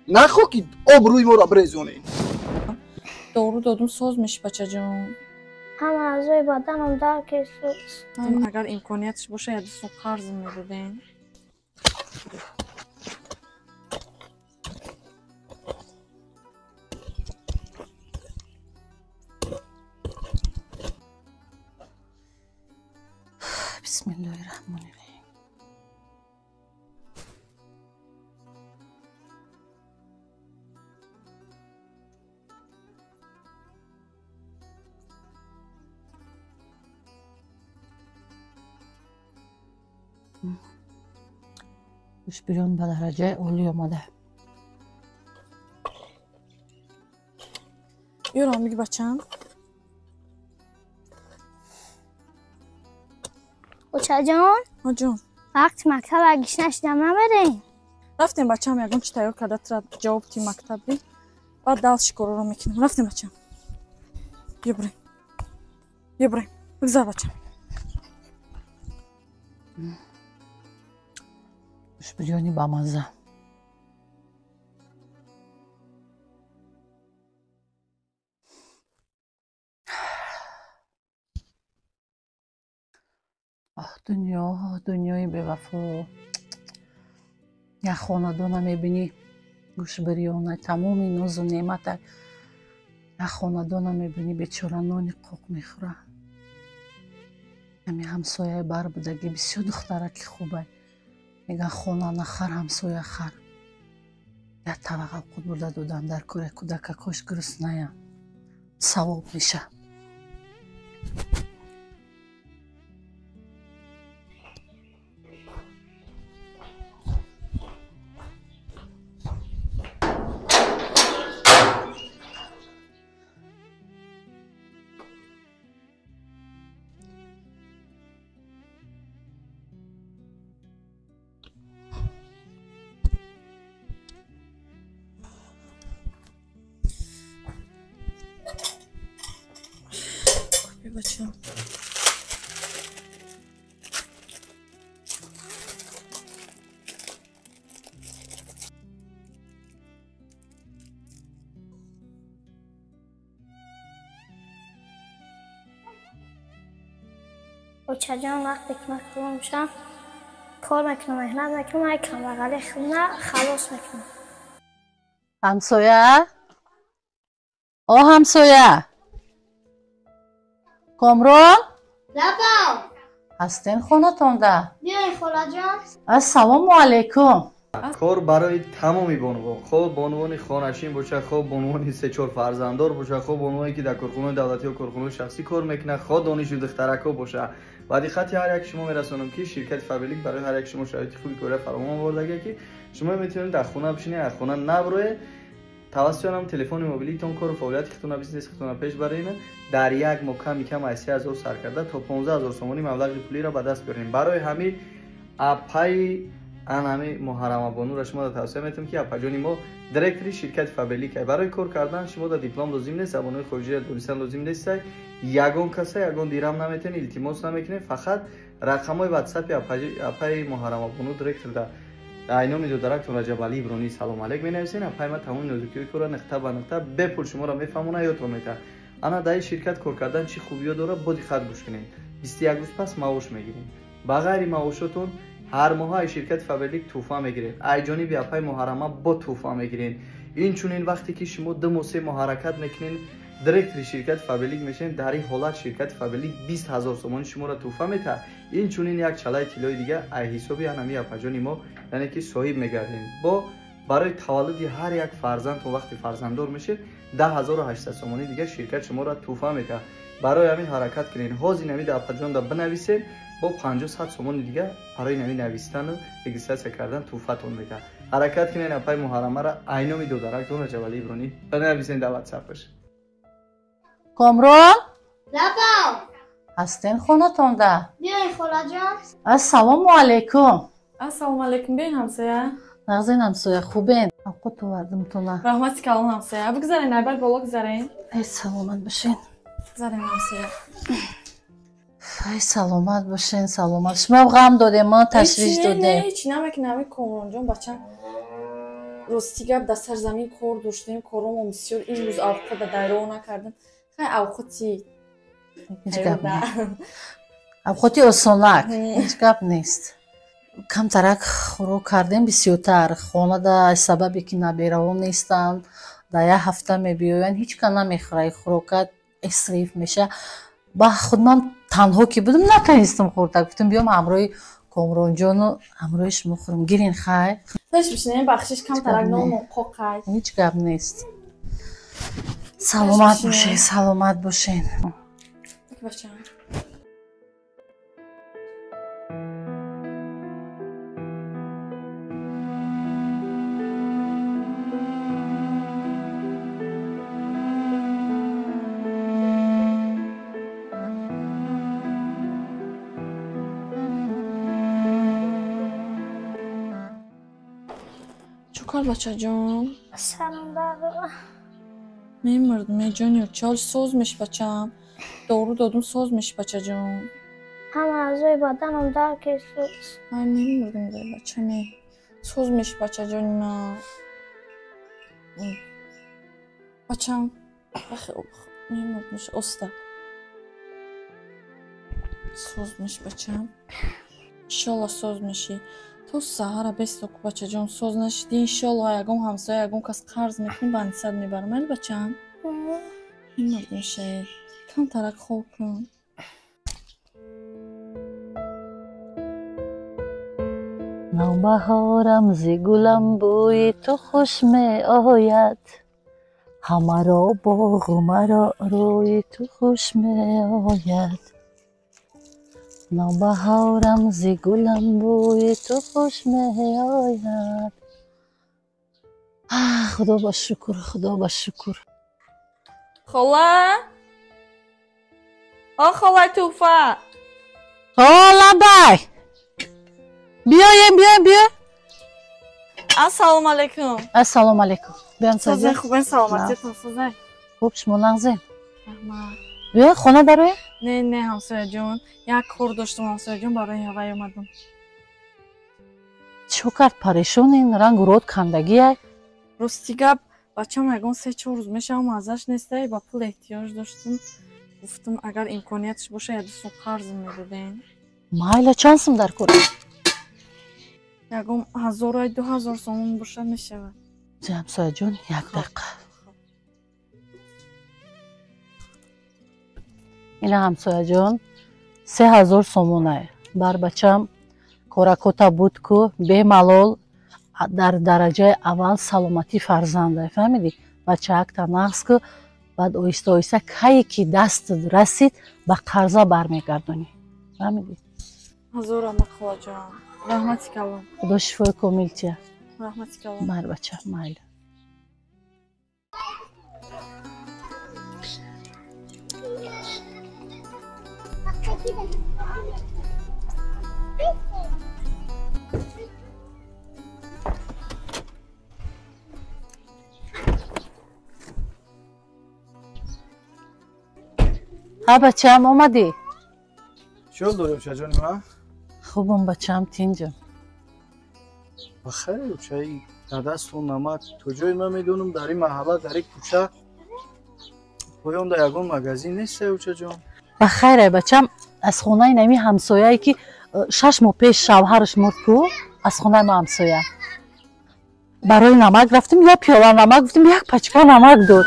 نخو که آبروی ما را برزونین. دارو دادم ساز میشه بچه جان. همه اعضای بدنم درد است. اگر امکانیتش باشه یه دستون قرض میدادین. بسم الله الرحمن الرحیم. گوش بیرون به درجه عالی آمده. یورا میگی بچم؟ بچه جان؟ ها جان وقت مکتب اگیش نشدم نبرین؟ رفتیم بچم یکم چی تیار کرده تر جواب تی مکتب بی بعد دال شکر رو میکنیم. رفتیم بچم. بیا بریم بگذار بچم. گوش بریانی با مزه. دنیای بی‌وفا. یک خاندان میبینی گوش بریانه تمام ناز و نعمت یک خاندان میبینی بیچاره نان قوق میخوره. همین همسایه بر بودگی بسیار دختره که خوبه میگن خانه نخر همسایه خر. یک طبقه قد برده دادن در کره کودک کاش گرسنه ثواب میشه. بچم بچه جان وقتی که مکتب میشم کار میکنم محنت میکنم یکم بغل خونه خلاص میکنم. همسایه همسایه کامران لبا هستین خونه تونده؟ بیاین خاله جان. السلام علیکم. کار برای تمامی بانوان خوب بانوان خانشین باشه خوب بانوان 3-4 فرزنددار باشه خوب بانوانی که در کارخانه دولتی و کارخانه شخصی کار میکنه خوب دانشجو دخترکا باشه. بعدی خطی هر یک شما میرسونم که شرکت فابریک برای هر یک شما شرایط خوبی کاره فراهم آورده که شما میتونید در خونه بشینید از خونه نبروید توسط هم تلفن موبیلیتون کار و فعالیت خودتون بیزنس خودتون پیش برین در یک مکان کم از 3000 سرکرده تا 15000 تومانی مبلغ پولی را به دست بیارین. برای همین اپای انمی محرم بانو را شما توصیه میتونم که اپاجانی ما دایرکتری شرکت فابریک برای کار کردن شما در دیپلم لازم نیست زبان خارجی دانستن لازم نیست یگان کسی یگان دیرم نمیتونید التماس نمیکنید فقط رقمای واتساپ اپای محرم بانو دایرکتر در اینا میدو درکتور رجب علی برونی سلام علیک مینویسین اپای ما تمام نزدیکی کورا نقطه به نقطه بپول شما را میفهمونه یادتون میاد انا در شرکت کار کردن چی خوبی داره بودی خط گوش کنین 21 روز پس معاش میگیرین بغیر معاشتون هر ماه شرکت فابریک توفا میگیرین ایجانی بی اپای محرمه با توفا میگیرین این چونین وقتی که شما 2 ماه 3 ماه حرکت میکنین دایرکتری شرکت فابریک میشین در این حالت شرکت فابریک 20000 تومان شما را توفا میده این چونین یک چلای طلای دیگه ای حسابی انمی اپاجانی ما یعنی که صاحب میگردین با برای تولد هر یک فرزند تو وقتی فرزنددار میشه 10800 تومانی دیگه شرکت شما را توفا میده. برای همین حرکت کنین هازی نمی اپاجان را بنویسین با 500 تومان دیگه برای نمی نوشتن و رجیستر کردن توفتون میده. حرکت کنین اپای محرمه را عینو میدو درکتون رجب علی برونی بنویسین در واتساپش. کامران لبا هستین خونه تونده؟ بیاین خاله جان. السلام علیکم. السلام علیکم بین همسایه. نغزین همسایه خوبین؟ اوقات وردم تونه. رحمتی کلام همسایه. بگذارین اول بالا گذارین. ای سلامت باشین. گذارین همسایه. ای سلامت باشین سلامت. شما غم داده ما تشویش داده. هیچ نمیکنم کامران جان بچم. рости гап дар сар замин кор доштем, коромо бисёр. Имрӯз овқат дар дайроҳ накардам. Хай овқати овқати осонак ҳеҷ гап нест. камтарак хӯрок кардем бисёртар. Хонада сабабе ки набераҳо нестанд, дар як ҳафта мебиёянд, ҳеҷ кан намехӯрад, хӯрокат исриф меша. ба худ ман танҳо ки будам натавонистам хӯрда. Гуфтам биём ҳамроҳи Комронҷону ҳамроҳи шумо хӯрам. Гирин хай. Беш бишинем бахшиш камтарак номо қоқай. ҳеҷ гап нест. Саломат бошед, саломат бошед. Бача. Чукар бачаҷон? سرم درد мемирдм ҷониё, чал соз меш бачам. Дору додум соз меш бачаҷон. همه اعضای بدنم درد کشید. Ай мемирдм да бачаме. Соз меш бачаҷони ман. Бачам. Хуб, мемирдмш оста. Соз меш бачам. Иншалла соз меши. То саҳара бесто ку бачаҷон соз нашиди. Иншалла ягон ҳамсоя ягон кас қарз мекунӣ ба нисад мебарам. Майли бачам? мемирдм ше. Камтарак хоб кун. навбаҳорам зи гулам бӯи ту хуш меояд. ҳамаро боғу маро рӯи ту хуш меояд. навбаҳорам зи гулам бӯи ту хуш меояд. худо ба шукр, худо ба шукр. Хола? О холай туфа. Холабай! Биёем, биёем, биёем. Ассалому алайкум. Ассалому алайкум. Биём Созай созай. хубен саломатиятон созай. Хуб, шумо нағзем. Раҳмат. Биё, хона дароя? Не ҳамсояҷон. Як кор доштам ҳамсояҷон, барои ҳавай омадам. Чӣ кард парешонин? Рангу род кандагия? Рости гап бачам ягон 3-4 рӯз мешавам азаш нестай, ба пул эҳтиёҷ доштам. Гуфтам агар имкониятш боша 1-2 сум қарз медодем. Майла чанд сум дар кор? Ягон 1000-2000 сомон бошад мешавад. ҳамсояҷон, як дақиқа. ина ҳамсояҷон 3000 сомонае. Бар бачам коракота буд ку бемалол дар дараҷаи аввал саломатӣ фарзандае. фаҳмидӣ? Бачаакта нағз ку баъд оҳиста оҳиста кае ки дастат расид ба қарза бармегардонӣ. фаҳмидӣ? Ҳазор рамат холаҷон. Раҳмати калом. худо шифои комил тия. Раҳмати калом. бар бачам, майли. ҳа бачам омадӣ? چیکار داری بچه‌جان من؟ хубам бачам, тинҷам. بخیر بچه‌ای در دست اون نمک تو جای من میدونم در این محله در این کوچه پایان در یگان مغازین نیست بچه‌جان. бахайре бачам, аз хонаи нами ҳамсояе ки 6 моҳ пеш шавҳараш мурд ку, аз хонаи ма ҳамсоя. барои намак рафтим, я пиёла намак гуфтим, як пачка намак дод.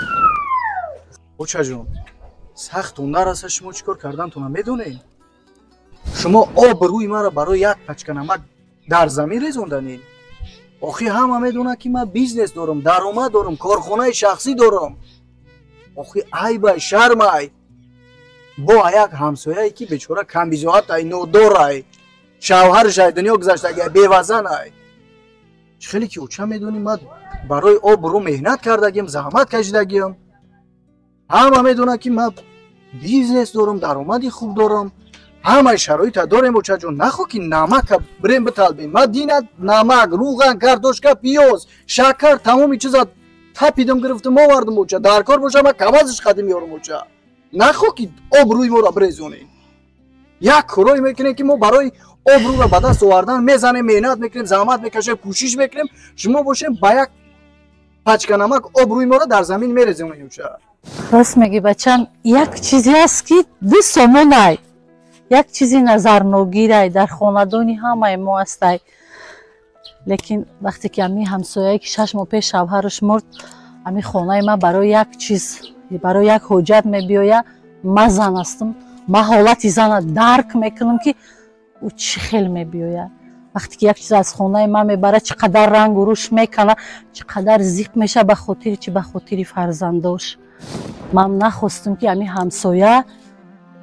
بچه‌جان سخت اندر است شما چیکار کردنتون میدونین؟ شما آب روی مرا برای یک پچکه نمک در زمین ریزوندنین. آخی همه میدونه که من بیزنس دارم، درآمد دارم، کارخانه شخصی دارم. آخی عیب شرم ای. با یک همسایه‌ای که بیچاره کم بیزاحت ای، نودار ای، شوهرش ای دنیا گذشتگی بی‌وزن ای. خیلی که اوچه میدونی من برای آب رو مهنت کردگیم، زحمت کشیدگیم. همه میدونه که من بیزنس دارم، درآمدی خوب دارم. همه شرایط داریم بچه جون. نخو که نمک بریم بطلبیم. من دینت نمک، روغن، کارتوشکا، پیاز، شکر تمامی چیزا تپیدم گرفتم آوردم بچه. در کار باشه من کمازش خدیم میارم بچه. نخو که آب روی ما را بریزونین. یک کارایی میکنیم که ما برای آب رو را به دست آوردن میزنیم، مهنت میکنیم، زحمت میکشیم، کوشش میکنیم. شما باشیم با یک пачканамак об рӯи моро дар замин мерезонем ча. راست میگی بچم. یک چیزی است که دو سامانه، یک چیزی نظرناگیره در خاندانی همه ما است. لیکن وقتی که امی همسایه‌ای که 6 ماه پیش شوهرش مرد، امی خانه ما برای یک چیز، برای یک حاجت میبیاید. ما زن هستم، ما حالت زن درک میکنم که او چی خیلی میبیاید. وقتی که یک چیز از خانه ما میبره چقدر رنگ و روش میکنه، چقدر زیق میشه به خاطر چی؟ به خاطر فرزنداش. من نخواستم که امی همسایه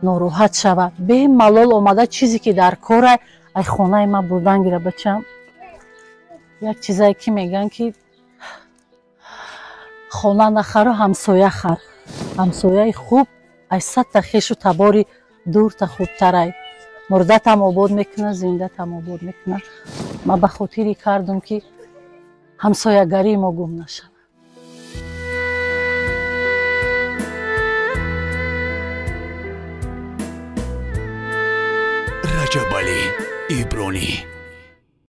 ناراحت شود. به ملال آمده چیزی که در کاره ای خانه ما بردن گیره بچم. یک چیزایی که میگن که خانه نخر و همسایه خر. همسایه خوب ای 100 تا خویش و تباری دور تا خوبتره. مردت هم آباد میکنه، زندت هم آباد میکنه. ما به خاطری کردم که همسایه‌گری ما گم نشود. رجب علی ایبرانی